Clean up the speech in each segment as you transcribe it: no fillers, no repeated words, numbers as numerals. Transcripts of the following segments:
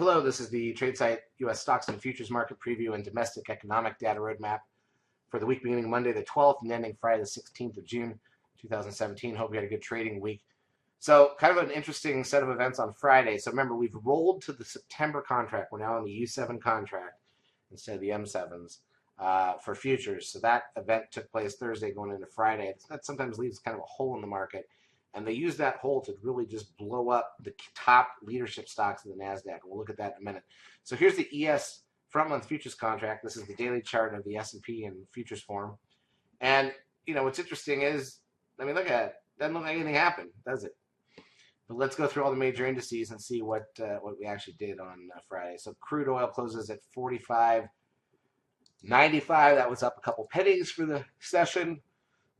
Hello, this is the TradeSite U.S. Stocks and Futures Market Preview and Domestic Economic Data Roadmap for the week beginning Monday the 12th and ending Friday the 16th of June 2017. Hope you had a good trading week. So kind of an interesting set of events on Friday. So remember, we've rolled to the September contract. We're now on the U7 contract instead of the M7s for futures. So that event took place Thursday going into Friday. That sometimes leaves kind of a hole in the market. And they use that hole to really just blow up the top leadership stocks in the NASDAQ. We'll look at that in a minute. So here's the ES front-month futures contract. This is the daily chart of the S&P in futures form. And, you know, what's interesting is, I mean, look at it. Doesn't look like anything happened, does it? But let's go through all the major indices and see what we actually did on Friday. So crude oil closes at 45.95. That was up a couple pennies for the session.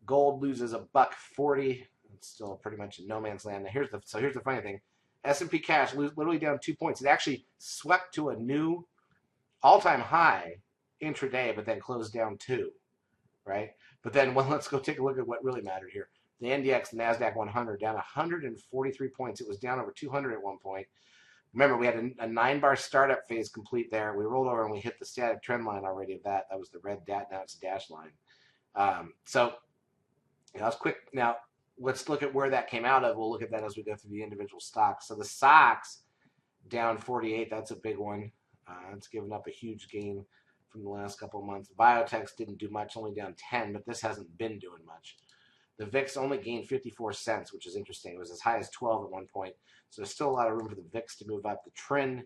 Gold loses $1.40. It's still pretty much in no man's land. Now here's the funny thing. S&P cash literally down 2 points. It actually swept to a new all-time high intraday, but then closed down 2, right? But then let's go take a look at what really mattered here. The NDX, the NASDAQ 100, down 143 points. It was down over 200 at one point. Remember, we had a 9-bar startup phase complete there. We rolled over and we hit the static trend line already of that. That was the red dot. Now it's a dash line. So that was quick. Now, let's look at where that came out of. We'll look at that as we go through the individual stocks. So the SOX down 48. That's a big one. It's given up a huge gain from the last couple of months. Biotechs didn't do much, only down 10, but this hasn't been doing much. The VIX only gained 54 cents, which is interesting. It was as high as 12 at one point. So there's still a lot of room for the VIX to move up. The trend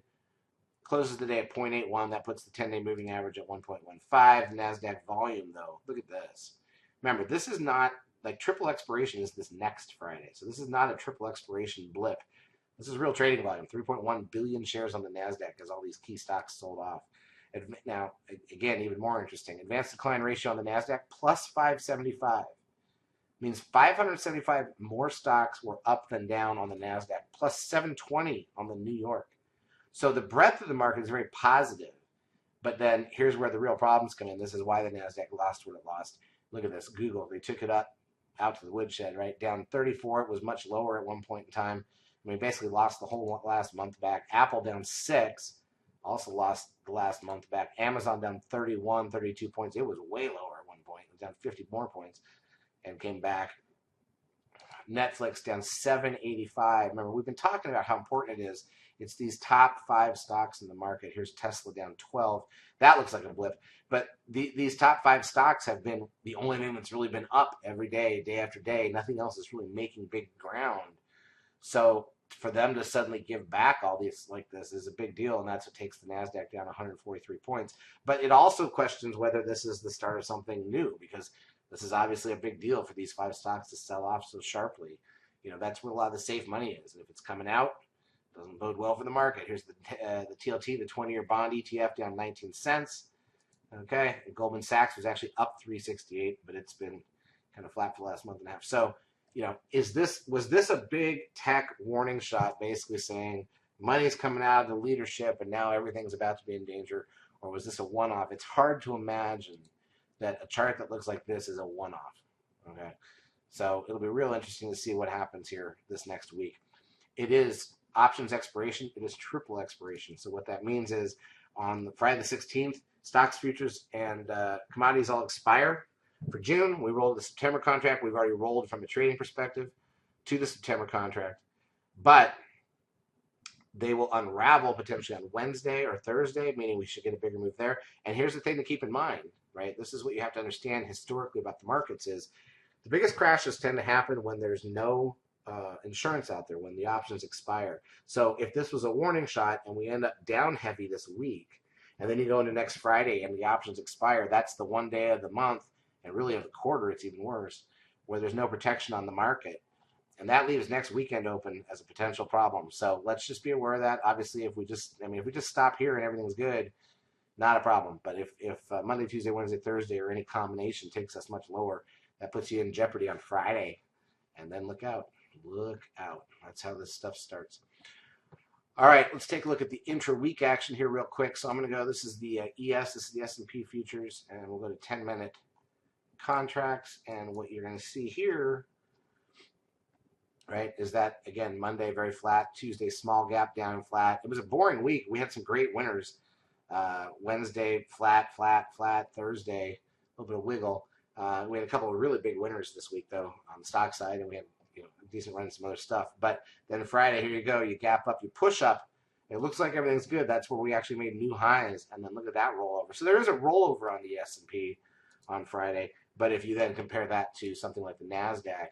closes the day at 0.81. That puts the 10-day moving average at 1.15. NASDAQ volume, though, look at this. Remember, this is not like triple expiration is this next Friday. So this is not a triple expiration blip. This is real trading volume, 3.1 billion shares on the NASDAQ as all these key stocks sold off. Now, again, even more interesting, advanced decline ratio on the NASDAQ plus 575. Means 575 more stocks were up than down on the NASDAQ, plus 720 on the New York. So the breadth of the market is very positive. But then here's where the real problems come in. This is why the NASDAQ lost what it lost. Look at this, Google, they took it up out to the woodshed, right? Down 34. It was much lower at one point in time. I mean, basically lost the whole last month back. Apple down 6, also lost the last month back. Amazon down 31, 32 points. It was way lower at one point. It was down 50 more points and came back. Netflix down 785. Remember, we've been talking about how important it is. It's these top 5 stocks in the market. Here's Tesla down 12. That looks like a blip. But these top 5 stocks have been the only thing that's really been up every day, day after day. Nothing else is really making big ground. So for them to suddenly give back all these like this is a big deal, and that's what takes the NASDAQ down 143 points. But it also questions whether this is the start of something new, because this is obviously a big deal for these 5 stocks to sell off so sharply. You know, that's where a lot of the safe money is. And if it's coming out, it doesn't bode well for the market. Here's the TLT, the 20-year bond ETF, down 19 cents. Okay, and Goldman Sachs was actually up 368, but it's been kind of flat for the last month and a half. So, you know, was this a big tech warning shot, basically saying money's coming out of the leadership and now everything's about to be in danger, or was this a one-off? It's hard to imagine that a chart that looks like this is a one-off. Okay, so it'll be real interesting to see what happens here this next week. It is options expiration. It is triple expiration. So what that means is on Friday the 16th, stocks, futures, and commodities all expire. For June, we rolled the September contract. We've already rolled from a trading perspective to the September contract. But they will unravel potentially on Wednesday or Thursday, meaning we should get a bigger move there. And here's the thing to keep in mind, right? This is what you have to understand historically about the markets is the biggest crashes tend to happen when there's no insurance out there, when the options expire. So if this was a warning shot and we end up down heavy this week, and then you go into next Friday and the options expire, that's the one day of the month, and really of the quarter, it's even worse, where there's no protection on the market. And that leaves next weekend open as a potential problem. So let's just be aware of that. Obviously, if we just stop here and everything's good, not a problem. But if Monday, Tuesday, Wednesday, Thursday, or any combination takes us much lower, that puts you in jeopardy on Friday. And then look out. Look out. That's how this stuff starts. All right, let's take a look at the intra-week action here real quick. So I'm going to go, this is the ES, this is the S&P futures, and we'll go to 10-minute contracts. And what you're going to see here right? Is that, again, Monday very flat, Tuesday small gap down and flat. It was a boring week. We had some great winners. Wednesday flat, flat, flat. Thursday a little bit of wiggle. We had a couple of really big winners this week though on the stock side, and we had a decent run in some other stuff. But then Friday, here you go. You gap up, you push up. It looks like everything's good. That's where we actually made new highs, and then look at that rollover. So there is a rollover on the S&P on Friday. But if you then compare that to something like the NASDAQ,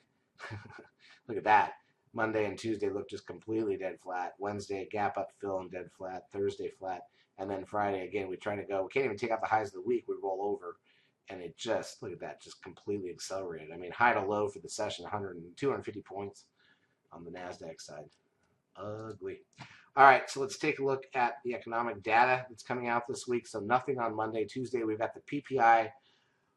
look at that. Monday and Tuesday look just completely dead flat. Wednesday, gap up, fill, and dead flat. Thursday, flat. And then Friday, again, we try to go. We can't even take out the highs of the week. We roll over. And it just, look at that, just completely accelerated. I mean, high to low for the session, 100 and 250 points on the NASDAQ side. Ugly. All right, so let's take a look at the economic data that's coming out this week. So nothing on Monday. Tuesday, we've got the PPI.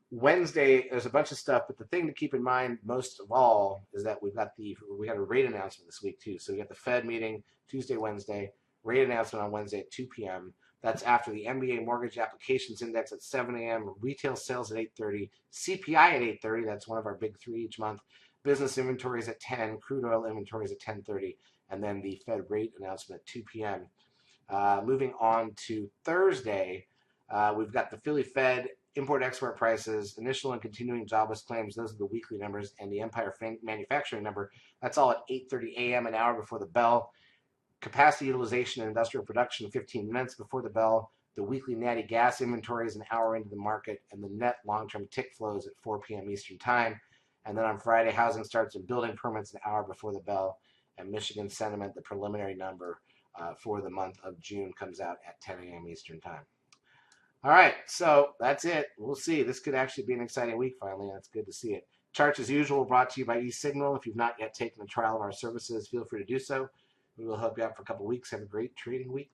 Wednesday, there's a bunch of stuff, but the thing to keep in mind most of all is that we got a rate announcement this week too. So we got the Fed meeting Tuesday, Wednesday, rate announcement on Wednesday at 2 p.m. That's after the MBA mortgage applications index at 7 a.m., retail sales at 8:30, CPI at 8:30. That's one of our big three each month. Business inventories at 10, crude oil inventories at 10:30, and then the Fed rate announcement at 2 p.m. Moving on to Thursday, we've got the Philly Fed import-export prices, initial and continuing jobless claims. Those are the weekly numbers, and the Empire manufacturing number. That's all at 8:30 a.m., an hour before the bell. Capacity utilization and industrial production 15 minutes before the bell. The weekly natty gas inventory is an hour into the market, and the net long-term tick flows at 4 p.m. Eastern time. And then on Friday, housing starts and building permits an hour before the bell. And Michigan sentiment, the preliminary number for the month of June, comes out at 10 a.m. Eastern time. All right, so that's it. We'll see. This could actually be an exciting week finally. That's good to see it. Charts, as usual, brought to you by eSignal. If you've not yet taken a trial of our services, feel free to do so. We will help you out for a couple weeks. Have a great trading week.